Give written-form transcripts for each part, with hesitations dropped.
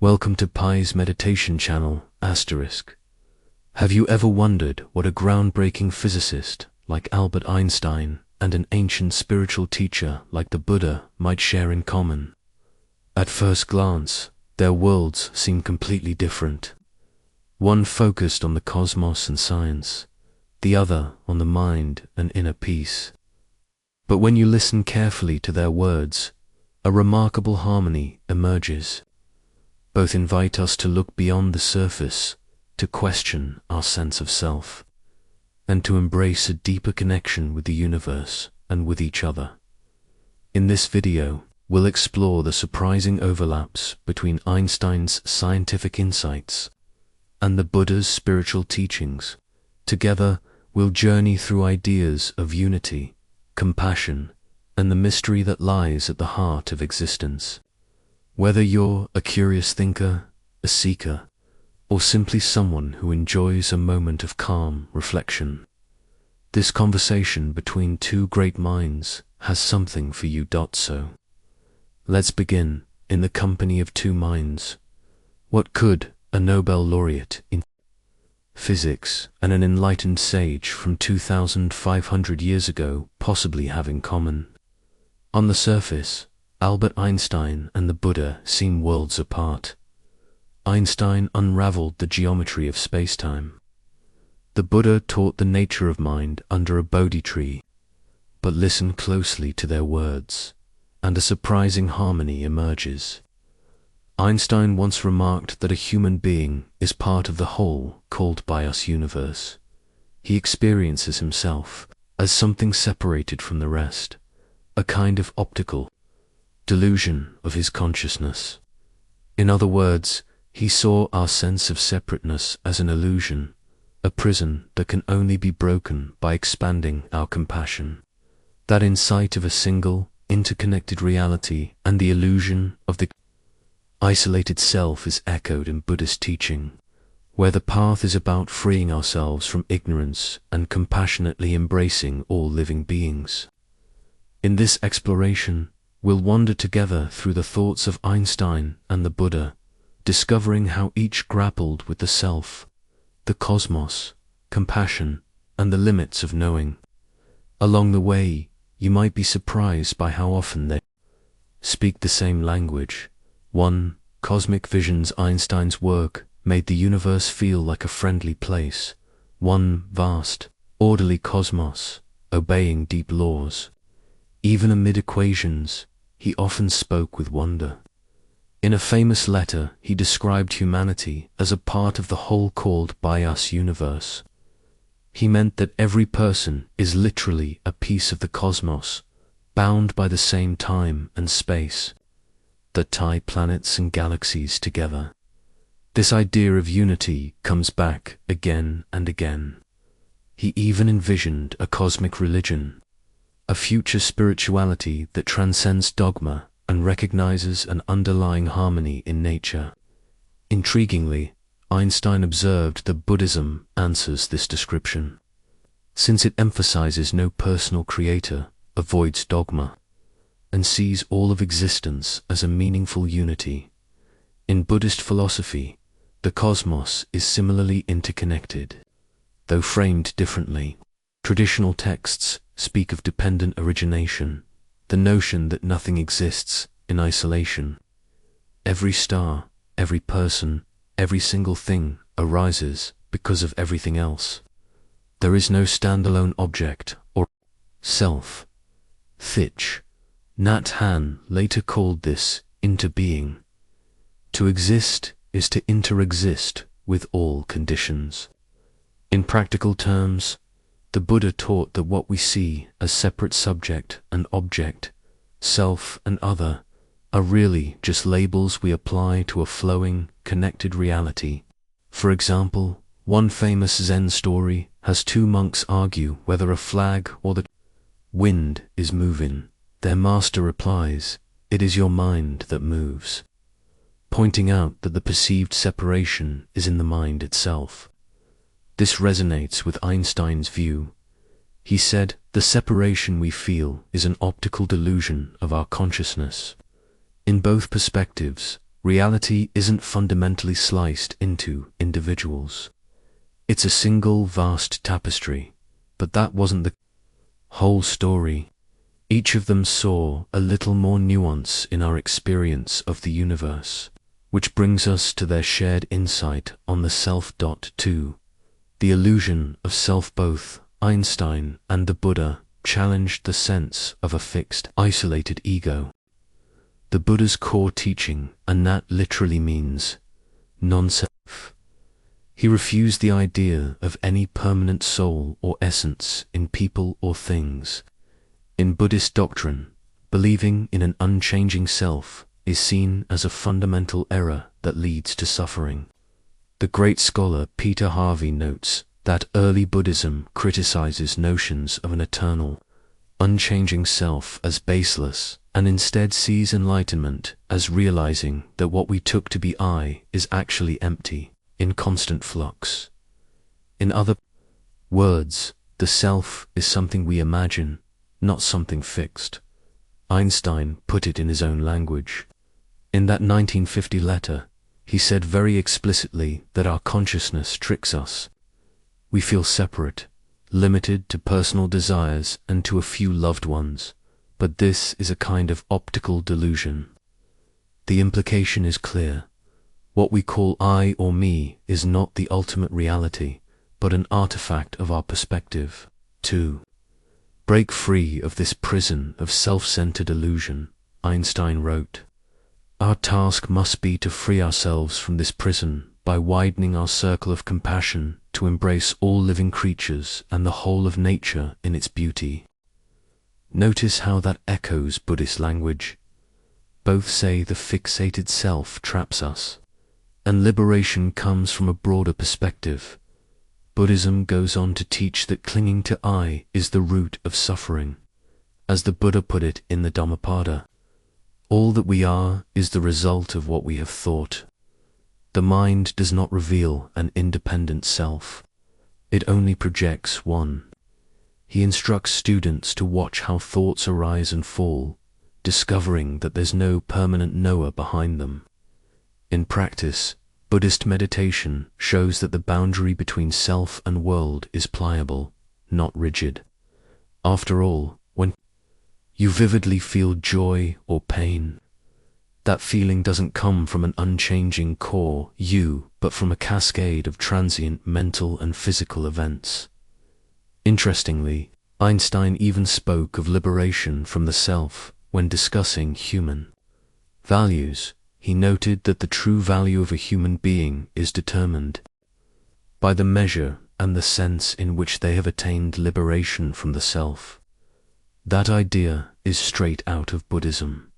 Welcome to Pi's meditation channel, *. Have you ever wondered what a groundbreaking physicist like Albert Einstein and an ancient spiritual teacher like the Buddha might share in common? At first glance, their worlds seem completely different. One focused on the cosmos and science, the other on the mind and inner peace. But when you listen carefully to their words, a remarkable harmony emerges. Both invite us to look beyond the surface, to question our sense of self, and to embrace a deeper connection with the universe and with each other. In this video, we'll explore the surprising overlaps between Einstein's scientific insights and the Buddha's spiritual teachings. Together, we'll journey through ideas of unity, compassion, and the mystery that lies at the heart of existence. Whether you're a curious thinker, a seeker, or simply someone who enjoys a moment of calm reflection, this conversation between two great minds has something for you. So, let's begin in the company of two minds. What could a Nobel laureate in physics and an enlightened sage from 2,500 years ago possibly have in common? On the surface, Albert Einstein and the Buddha seem worlds apart. Einstein unraveled the geometry of space-time. The Buddha taught the nature of mind under a Bodhi tree. But listen closely to their words, and a surprising harmony emerges. Einstein once remarked that a human being is part of the whole called by us universe. He experiences himself as something separated from the rest, a kind of optical delusion of his consciousness. In other words, he saw our sense of separateness as an illusion, a prison that can only be broken by expanding our compassion. That insight of a single, interconnected reality and the illusion of the isolated self is echoed in Buddhist teaching, where the path is about freeing ourselves from ignorance and compassionately embracing all living beings. In this exploration, we'll wander together through the thoughts of Einstein and the Buddha, discovering how each grappled with the self, the cosmos, compassion, and the limits of knowing. Along the way, you might be surprised by how often they speak the same language. One, cosmic visions. Einstein's work made the universe feel like a friendly place, one vast, orderly cosmos, obeying deep laws. Even amid equations, he often spoke with wonder. In a famous letter, he described humanity as a part of the whole called by us universe. He meant that every person is literally a piece of the cosmos, bound by the same time and space, that tie planets and galaxies together. This idea of unity comes back again and again. He even envisioned a cosmic religion, a future spirituality that transcends dogma and recognizes an underlying harmony in nature. Intriguingly, Einstein observed that Buddhism answers this description, since it emphasizes no personal creator, avoids dogma, and sees all of existence as a meaningful unity. In Buddhist philosophy, the cosmos is similarly interconnected, though framed differently. Traditional texts speak of dependent origination, the notion that nothing exists in isolation. Every star, every person, every single thing arises because of everything else. There is no standalone object or self. Thich Nhat Hanh later called this interbeing. To exist is to interexist with all conditions. In practical terms, the Buddha taught that what we see as separate subject and object, self and other, are really just labels we apply to a flowing, connected reality. For example, one famous Zen story has two monks argue whether a flag or the wind is moving. Their master replies, "It is your mind that moves," pointing out that the perceived separation is in the mind itself. This resonates with Einstein's view. He said, "The separation we feel is an optical delusion of our consciousness." In both perspectives, Reality isn't fundamentally sliced into individuals. It's a single vast tapestry, but that wasn't the whole story. Each of them saw a little more nuance in our experience of the universe, which brings us to their shared insight on the self. 2. The illusion of self. Both Einstein and the Buddha challenged the sense of a fixed, isolated ego. The Buddha's core teaching, and that literally means non-self. He refused the idea of any permanent soul or essence in people or things. In Buddhist doctrine, believing in an unchanging self is seen as a fundamental error that leads to suffering. The great scholar Peter Harvey notes that early Buddhism criticizes notions of an eternal, unchanging self as baseless, and instead sees enlightenment as realizing that what we took to be I is actually empty, in constant flux. In other words, the self is something we imagine, not something fixed. Einstein put it in his own language. In that 1950 letter, he said very explicitly that our consciousness tricks us. We feel separate, limited to personal desires and to a few loved ones, but this is a kind of optical delusion. The implication is clear. What we call I or me is not the ultimate reality, but an artifact of our perspective. 2. Break free of this prison of self-centered illusion, Einstein wrote. Our task must be to free ourselves from this prison by widening our circle of compassion to embrace all living creatures and the whole of nature in its beauty. Notice how that echoes Buddhist language. Both say the fixated self traps us, and liberation comes from a broader perspective. Buddhism goes on to teach that clinging to I is the root of suffering. As the Buddha put it in the Dhammapada, all that we are is the result of what we have thought. The mind does not reveal an independent self. It only projects one. He instructs students to watch how thoughts arise and fall, discovering that there's no permanent knower behind them. In practice, Buddhist meditation shows that the boundary between self and world is pliable, not rigid. After all, when you vividly feel joy or pain, that feeling doesn't come from an unchanging core you, but from a cascade of transient mental and physical events. Interestingly, Einstein even spoke of liberation from the self when discussing human values. He noted that the true value of a human being is determined by the measure and the sense in which they have attained liberation from the self. That idea is straight out of Buddhism.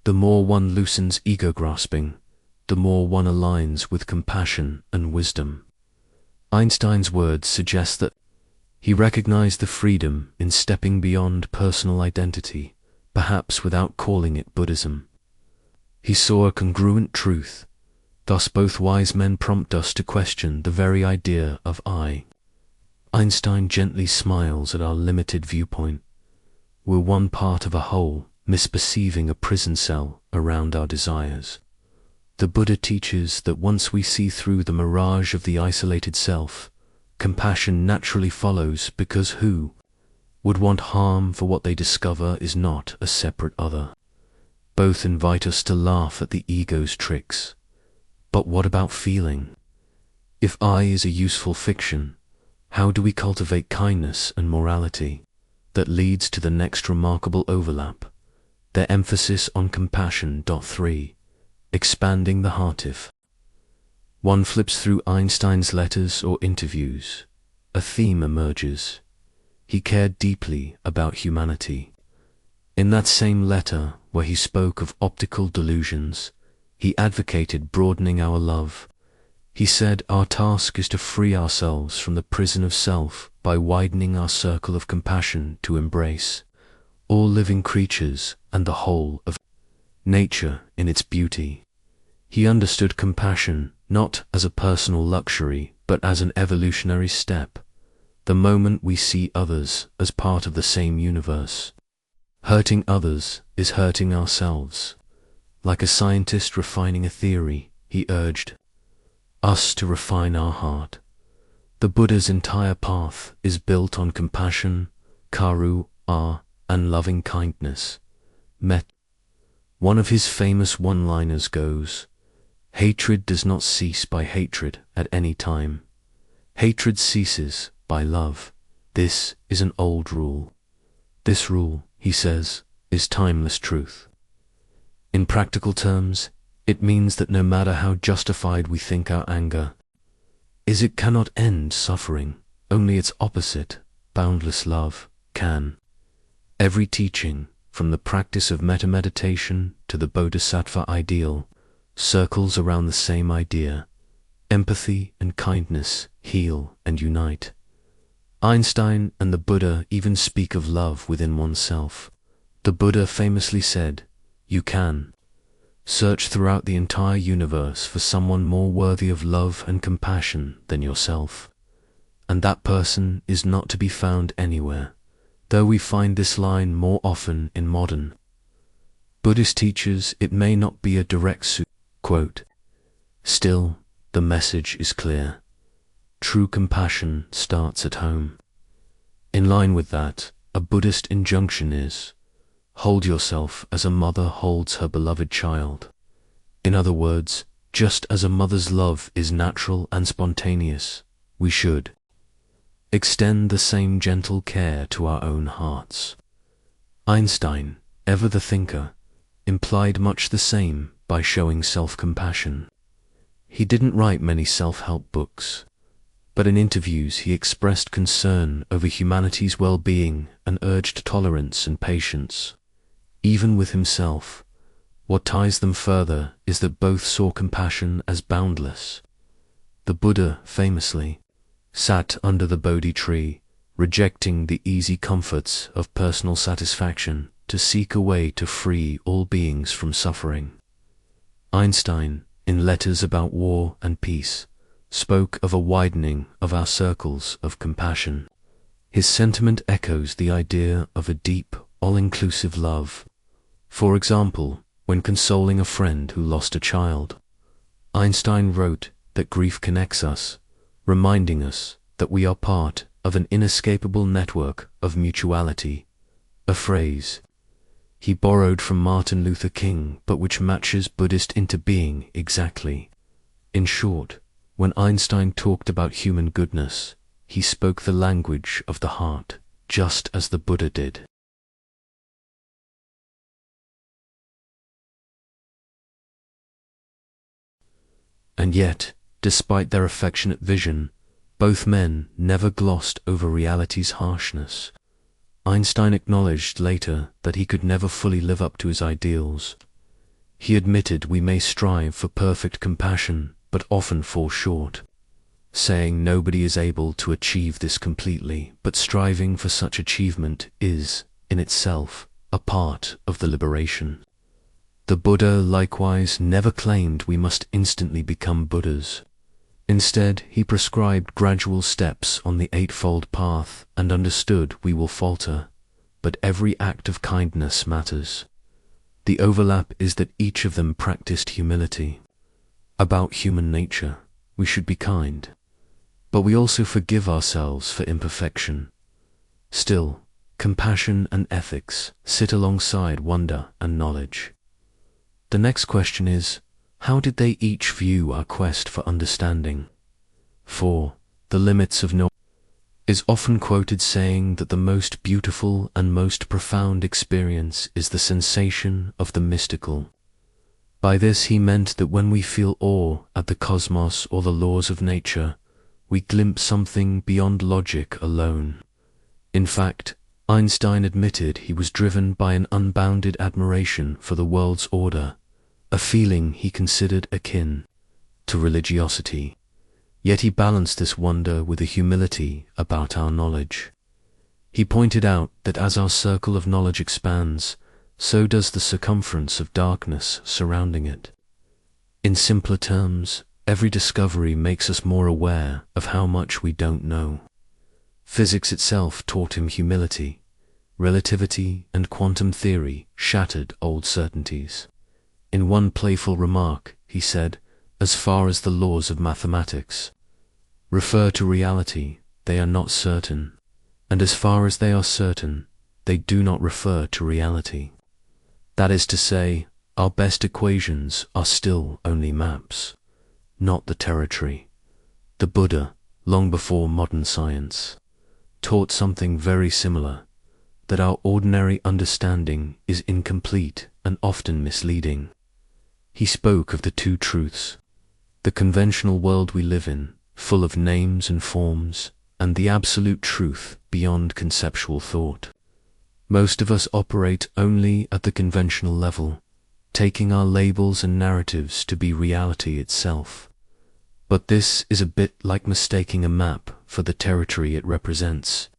The more one loosens ego-grasping, the more one aligns with compassion and wisdom. Einstein's words suggest that he recognized the freedom in stepping beyond personal identity, perhaps without calling it Buddhism. He saw a congruent truth. Thus both wise men prompt us to question the very idea of I. Einstein gently smiles at our limited viewpoint. We're one part of a whole, misperceiving a prison cell around our desires. The Buddha teaches that once we see through the mirage of the isolated self, compassion naturally follows, because who would want harm for what they discover is not a separate other? Both invite us to laugh at the ego's tricks. But what about feeling? If I is a useful fiction, how do we cultivate kindness and morality? That leads to the next remarkable overlap, their emphasis on compassion. 3. Expanding the heart. If one flips through Einstein's letters or interviews, a theme emerges. He cared deeply about humanity. In that same letter, where he spoke of optical delusions, he advocated broadening our love. He said our task is to free ourselves from the prison of self by widening our circle of compassion to embrace all living creatures and the whole of nature in its beauty. He understood compassion not as a personal luxury, but as an evolutionary step. The moment we see others as part of the same universe, hurting others is hurting ourselves. Like a scientist refining a theory, he urged us to refine our heart. The Buddha's entire path is built on compassion, karu-a, and loving kindness, met. One of his famous one-liners goes, "Hatred does not cease by hatred at any time. Hatred ceases by love. This is an old rule. This rule," he says, "is timeless truth." In practical terms, it means that no matter how justified we think our anger is, it cannot end suffering. Only its opposite, boundless love, can. Every teaching, from the practice of metta-meditation to the bodhisattva ideal, circles around the same idea. Empathy and kindness heal and unite. Einstein and the Buddha even speak of love within oneself. The Buddha famously said, "You can search throughout the entire universe for someone more worthy of love and compassion than yourself, and that person is not to be found anywhere," though we find this line more often in modern Buddhist teachers. It may not be a direct quote. Still, the message is clear. True compassion starts at home. In line with that, a Buddhist injunction is, hold yourself as a mother holds her beloved child. In other words, just as a mother's love is natural and spontaneous, we should extend the same gentle care to our own hearts. Einstein, ever the thinker, implied much the same by showing self-compassion. He didn't write many self-help books, but in interviews he expressed concern over humanity's well-being and urged tolerance and patience, even with himself. What ties them further is that both saw compassion as boundless. The Buddha, famously, sat under the Bodhi tree, rejecting the easy comforts of personal satisfaction to seek a way to free all beings from suffering. Einstein, in Letters about War and Peace, spoke of a widening of our circles of compassion. His sentiment echoes the idea of a deep, all-inclusive love. For example, when consoling a friend who lost a child, Einstein wrote that grief connects us, reminding us that we are part of an inescapable network of mutuality, a phrase he borrowed from Martin Luther King, but which matches Buddhist interbeing exactly. In short, when Einstein talked about human goodness, he spoke the language of the heart, just as the Buddha did. And yet, despite their affectionate vision, both men never glossed over reality's harshness. Einstein acknowledged later that he could never fully live up to his ideals. He admitted we may strive for perfect compassion, but often fall short, saying nobody is able to achieve this completely, but striving for such achievement is, in itself, a part of the liberation. The Buddha likewise never claimed we must instantly become Buddhas. Instead, he prescribed gradual steps on the Eightfold Path and understood we will falter, but every act of kindness matters. The overlap is that each of them practiced humility. About human nature, we should be kind, but we also forgive ourselves for imperfection. Still, compassion and ethics sit alongside wonder and knowledge. The next question is, how did they each view our quest for understanding? For the limits of knowledge is often quoted saying that the most beautiful and most profound experience is the sensation of the mystical. By this he meant that when we feel awe at the cosmos or the laws of nature, we glimpse something beyond logic alone. In fact, Einstein admitted he was driven by an unbounded admiration for the world's order, a feeling he considered akin to religiosity. Yet he balanced this wonder with a humility about our knowledge. He pointed out that as our circle of knowledge expands, so does the circumference of darkness surrounding it. In simpler terms, every discovery makes us more aware of how much we don't know. Physics itself taught him humility. Relativity and quantum theory shattered old certainties. In one playful remark, he said, "As far as the laws of mathematics refer to reality, they are not certain, and as far as they are certain, they do not refer to reality." That is to say, our best equations are still only maps, not the territory. The Buddha, long before modern science, taught something very similar, that our ordinary understanding is incomplete and often misleading. He spoke of the two truths: the conventional world we live in, full of names and forms, and the absolute truth beyond conceptual thought. Most of us operate only at the conventional level, taking our labels and narratives to be reality itself. But this is a bit like mistaking a map for the territory it represents.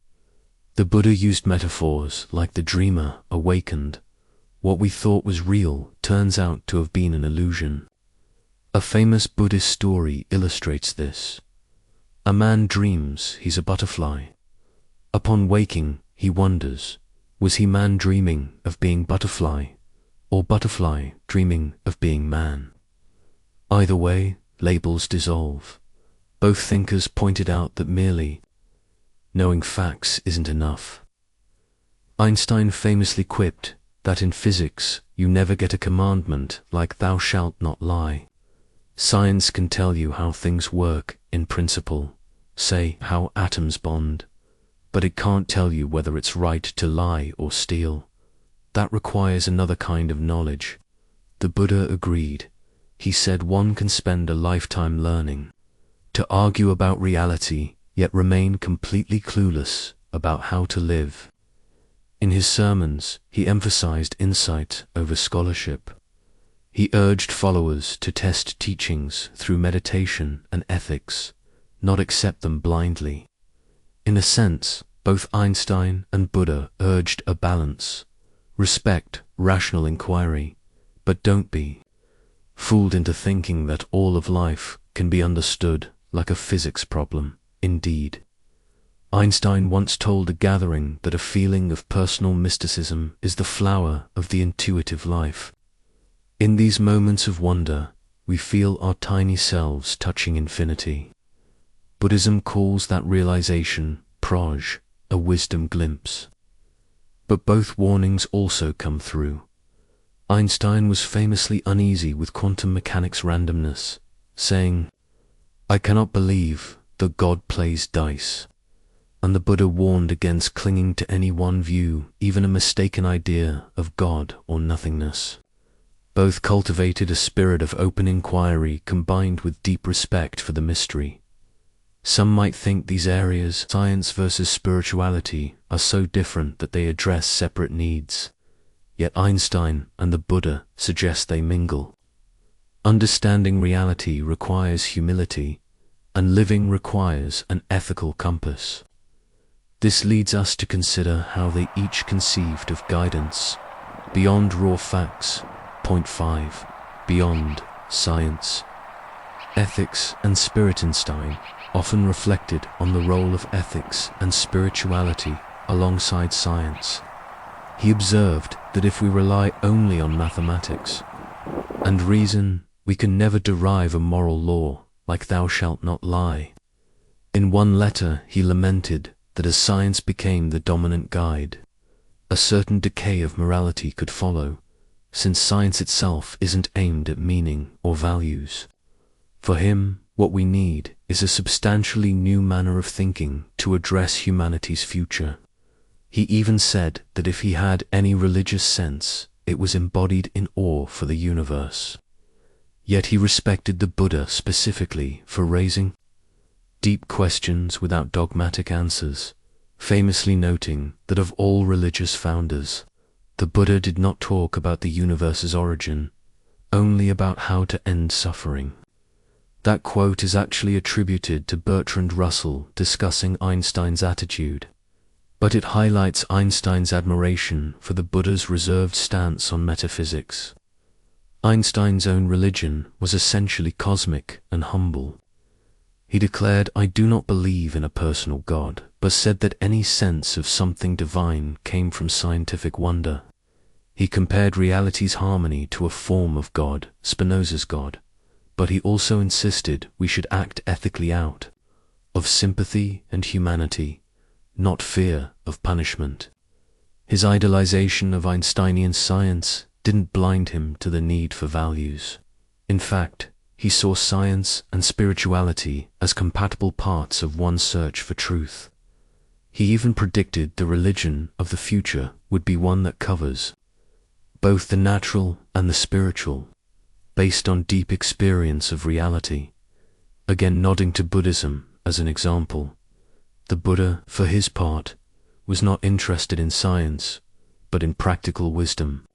The Buddha used metaphors like the dreamer awakened. What we thought was real turns out to have been an illusion. A famous Buddhist story illustrates this. A man dreams he's a butterfly. Upon waking, he wonders, was he man dreaming of being butterfly, or butterfly dreaming of being man? Either way, labels dissolve. Both thinkers pointed out that merely knowing facts isn't enough. Einstein famously quipped that in physics you never get a commandment like "thou shalt not lie." Science can tell you how things work in principle, say how atoms bond, but it can't tell you whether it's right to lie or steal. That requires another kind of knowledge. The Buddha agreed. He said one can spend a lifetime learning to argue about reality, yet remain completely clueless about how to live. In his sermons, he emphasized insight over scholarship. He urged followers to test teachings through meditation and ethics, not accept them blindly. In a sense, both Einstein and Buddha urged a balance. Respect rational inquiry, but don't be fooled into thinking that all of life can be understood like a physics problem. Indeed, Einstein once told a gathering that a feeling of personal mysticism is the flower of the intuitive life. In these moments of wonder, we feel our tiny selves touching infinity. Buddhism calls that realization prajna, a wisdom glimpse. But both warnings also come through. Einstein was famously uneasy with quantum mechanics randomness, saying, "I cannot believe that God plays dice." And the Buddha warned against clinging to any one view, even a mistaken idea of God or nothingness. Both cultivated a spirit of open inquiry combined with deep respect for the mystery. Some might think these areas, science versus spirituality, are so different that they address separate needs. Yet Einstein and the Buddha suggest they mingle. Understanding reality requires humility, and living requires an ethical compass. This leads us to consider how they each conceived of guidance beyond raw facts. Point 5. Beyond science. Ethics and Spiritinstein often reflected on the role of ethics and spirituality alongside science. He observed that if we rely only on mathematics and reason, we can never derive a moral law like "thou shalt not lie." In one letter, he lamented that as science became the dominant guide, a certain decay of morality could follow, since science itself isn't aimed at meaning or values. For him, what we need is a substantially new manner of thinking to address humanity's future. He even said that if he had any religious sense, it was embodied in awe for the universe. Yet he respected the Buddha specifically for raising deep questions without dogmatic answers, famously noting that of all religious founders, the Buddha did not talk about the universe's origin, only about how to end suffering. That quote is actually attributed to Bertrand Russell discussing Einstein's attitude, but it highlights Einstein's admiration for the Buddha's reserved stance on metaphysics. Einstein's own religion was essentially cosmic and humble. He declared, "I do not believe in a personal God," but said that any sense of something divine came from scientific wonder. He compared reality's harmony to a form of God, Spinoza's God, but he also insisted we should act ethically out of sympathy and humanity, not fear of punishment. His idolization of Einsteinian science didn't blind him to the need for values. In fact, he saw science and spirituality as compatible parts of one search for truth. He even predicted the religion of the future would be one that covers both the natural and the spiritual, based on deep experience of reality. Again, nodding to Buddhism as an example, the Buddha, for his part, was not interested in science, but in practical wisdom.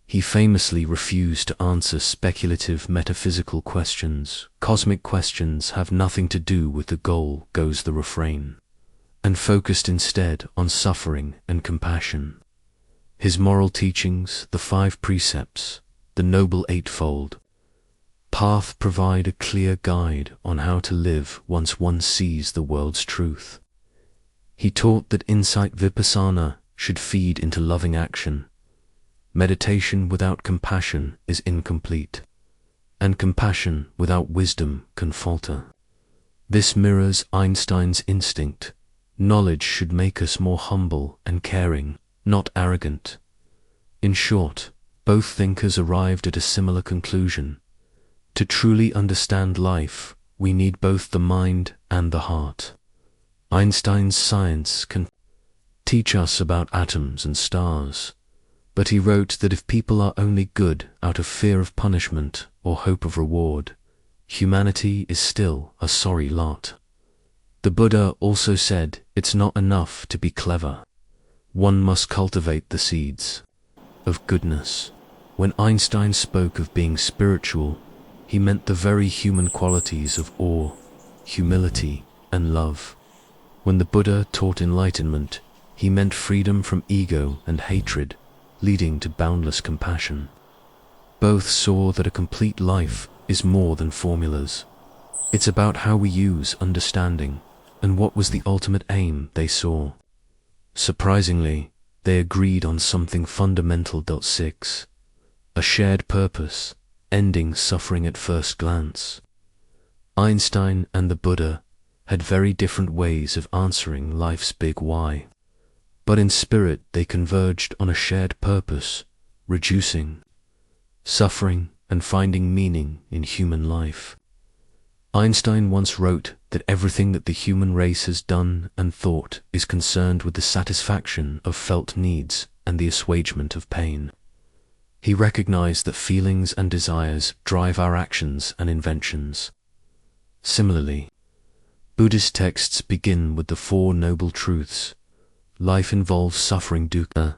He famously refused to answer speculative metaphysical questions. Cosmic questions have nothing to do with the goal, goes the refrain, and focused instead on suffering and compassion. His moral teachings, the 5 precepts, the Noble Eightfold Path, provide a clear guide on how to live once one sees the world's truth. He taught that insight vipassana should feed into loving action. Meditation without compassion is incomplete, and compassion without wisdom can falter. This mirrors Einstein's instinct. Knowledge should make us more humble and caring, not arrogant. In short, both thinkers arrived at a similar conclusion. To truly understand life, we need both the mind and the heart. Einstein's science can teach us about atoms and stars, but he wrote that if people are only good out of fear of punishment or hope of reward, humanity is still a sorry lot. The Buddha also said it's not enough to be clever. One must cultivate the seeds of goodness. When Einstein spoke of being spiritual, he meant the very human qualities of awe, humility, and love. When the Buddha taught enlightenment, he meant freedom from ego and hatred, leading to boundless compassion. Both saw that a complete life is more than formulas. It's about how we use understanding, and what was the ultimate aim they saw. Surprisingly, they agreed on something fundamental. 6. A shared purpose, ending suffering at first glance. Einstein and the Buddha had very different ways of answering life's big why, but in spirit they converged on a shared purpose, reducing suffering and finding meaning in human life. Einstein once wrote that everything that the human race has done and thought is concerned with the satisfaction of felt needs and the assuagement of pain. He recognized that feelings and desires drive our actions and inventions. Similarly, Buddhist texts begin with the 4 noble truths. Life involves suffering, dukkha.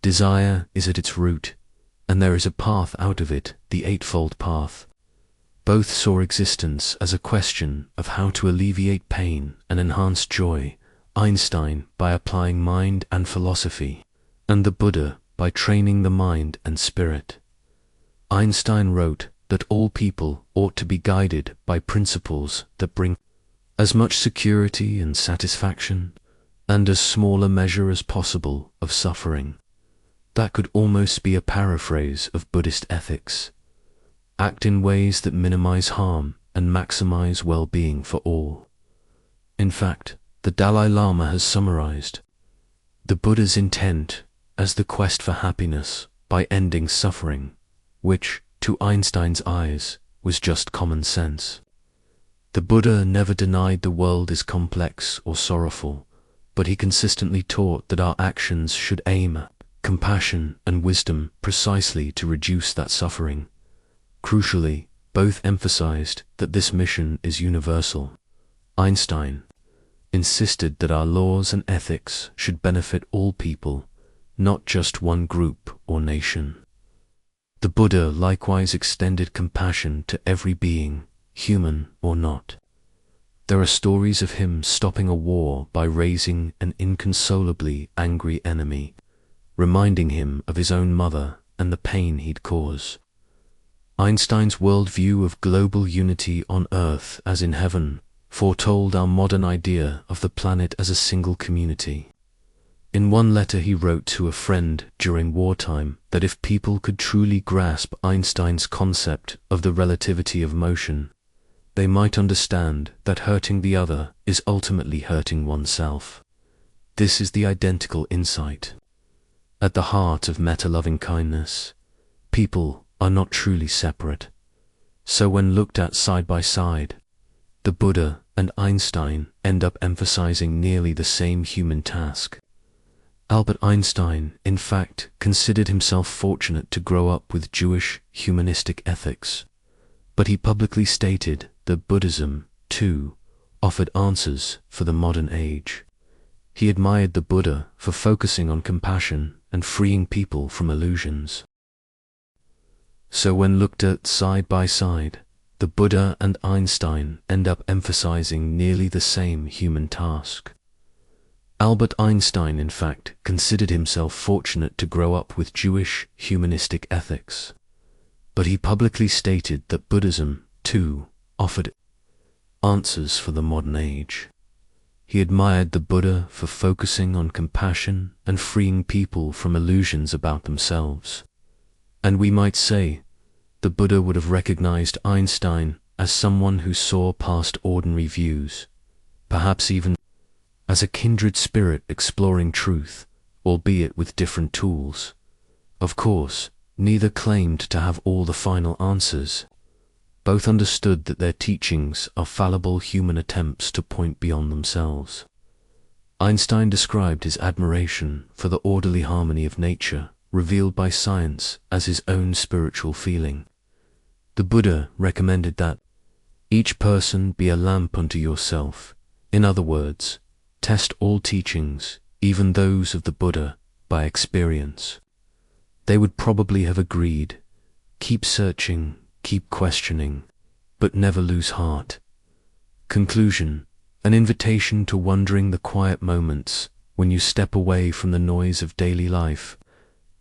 Desire is at its root, and there is a path out of it, the Eightfold Path. Both saw existence as a question of how to alleviate pain and enhance joy, Einstein by applying mind and philosophy, and the Buddha by training the mind and spirit. Einstein wrote that all people ought to be guided by principles that bring as much security and satisfaction, and as small a measure as possible of suffering. That could almost be a paraphrase of Buddhist ethics. Act in ways that minimize harm and maximize well-being for all. In fact, the Dalai Lama has summarized the Buddha's intent as the quest for happiness by ending suffering, which, to Einstein's eyes, was just common sense. The Buddha never denied the world is complex or sorrowful, but he consistently taught that our actions should aim at compassion and wisdom precisely to reduce that suffering. Crucially, both emphasized that this mission is universal. Einstein insisted that our laws and ethics should benefit all people, not just one group or nation. The Buddha likewise extended compassion to every being, human or not. There are stories of him stopping a war by raising an inconsolably angry enemy, reminding him of his own mother and the pain he'd cause. Einstein's worldview of global unity on Earth as in heaven foretold our modern idea of the planet as a single community. In one letter he wrote to a friend during wartime that if people could truly grasp Einstein's concept of the relativity of motion, they might understand that hurting the other is ultimately hurting oneself. This is the identical insight. At the heart of meta-loving kindness, people are not truly separate. So when looked at side by side, the Buddha and Einstein end up emphasizing nearly the same human task. Albert Einstein, in fact, considered himself fortunate to grow up with Jewish humanistic ethics, but he publicly stated that Buddhism, too, offered answers for the modern age. He admired the Buddha for focusing on compassion and freeing people from illusions. So when looked at side by side, the Buddha and Einstein end up emphasizing nearly the same human task. Albert Einstein, in fact, considered himself fortunate to grow up with Jewish humanistic ethics, but he publicly stated that Buddhism, too, offered answers for the modern age. He admired the Buddha for focusing on compassion and freeing people from illusions about themselves. And we might say, the Buddha would have recognized Einstein as someone who saw past ordinary views, perhaps even as a kindred spirit exploring truth, albeit with different tools. Of course, neither claimed to have all the final answers. Both understood that their teachings are fallible human attempts to point beyond themselves. Einstein described his admiration for the orderly harmony of nature, revealed by science, as his own spiritual feeling. The Buddha recommended that each person be a lamp unto yourself. In other words, test all teachings, even those of the Buddha, by experience. They would probably have agreed, keep searching, keep questioning, but never lose heart. Conclusion: an invitation to wondering the quiet moments when you step away from the noise of daily life.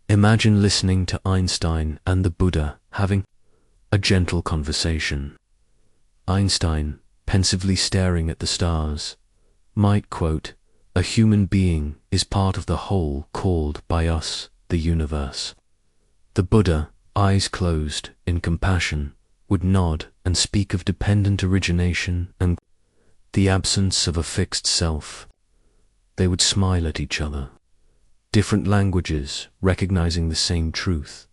Imagine listening to Einstein and the Buddha having a gentle conversation. Einstein, pensively staring at the stars, might quote, "A human being is part of the whole called by us the universe." The Buddha, eyes closed, in compassion, would nod and speak of dependent origination and the absence of a fixed self. They would smile at each other. Different languages recognizing the same truth,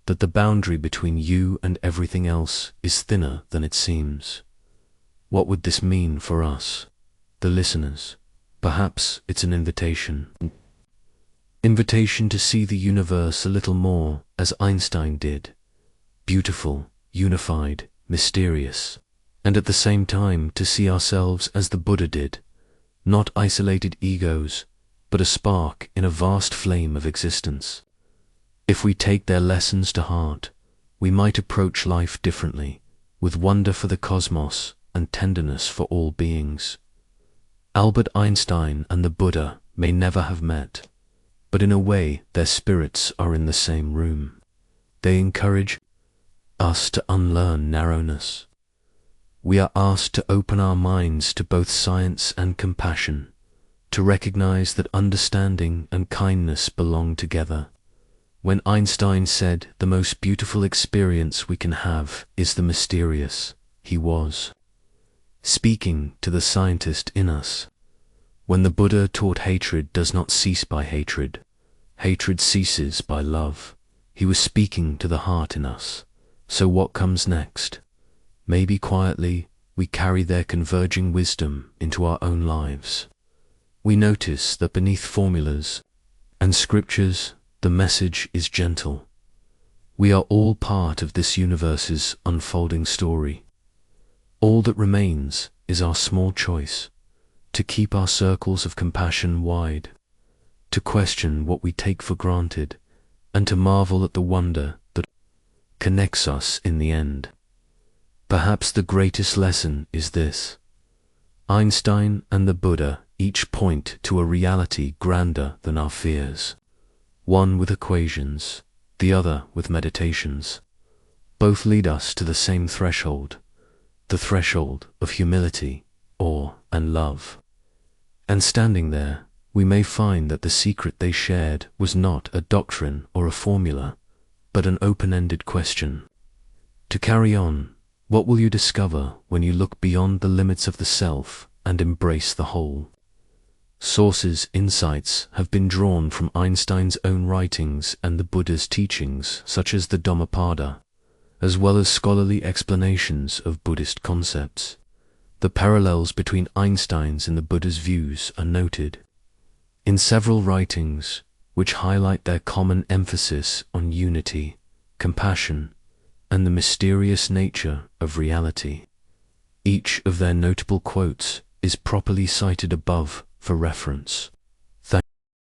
that the boundary between you and everything else is thinner than it seems. What would this mean for us, the listeners? Perhaps it's an invitation. Invitation to see the universe a little more as Einstein did. Beautiful, unified, mysterious, and at the same time to see ourselves as the Buddha did, not isolated egos, but a spark in a vast flame of existence. If we take their lessons to heart, we might approach life differently, with wonder for the cosmos and tenderness for all beings. Albert Einstein and the Buddha may never have met, but in a way their spirits are in the same room. They encourage us to unlearn narrowness. We are asked to open our minds to both science and compassion, to recognize that understanding and kindness belong together. When Einstein said the most beautiful experience we can have is the mysterious, he was speaking to the scientist in us. When the Buddha taught hatred does not cease by hatred, hatred ceases by love, he was speaking to the heart in us. So what comes next? Maybe quietly we carry their converging wisdom into our own lives. We notice that beneath formulas and scriptures, the message is gentle. We are all part of this universe's unfolding story. All that remains is our small choice, to keep our circles of compassion wide, to question what we take for granted, and to marvel at the wonder that connects us in the end. Perhaps the greatest lesson is this: Einstein and the Buddha each point to a reality grander than our fears. One with equations, the other with meditations. Both lead us to the same threshold, the threshold of humility, awe, and love. And standing there, we may find that the secret they shared was not a doctrine or a formula, but an open-ended question. To carry on, what will you discover when you look beyond the limits of the self and embrace the whole? Sources, insights have been drawn from Einstein's own writings and the Buddha's teachings, such as the Dhammapada, as well as scholarly explanations of Buddhist concepts. The parallels between Einstein's and the Buddha's views are noted in several writings, which highlight their common emphasis on unity, compassion, and the mysterious nature of reality. Each of their notable quotes is properly cited above for reference.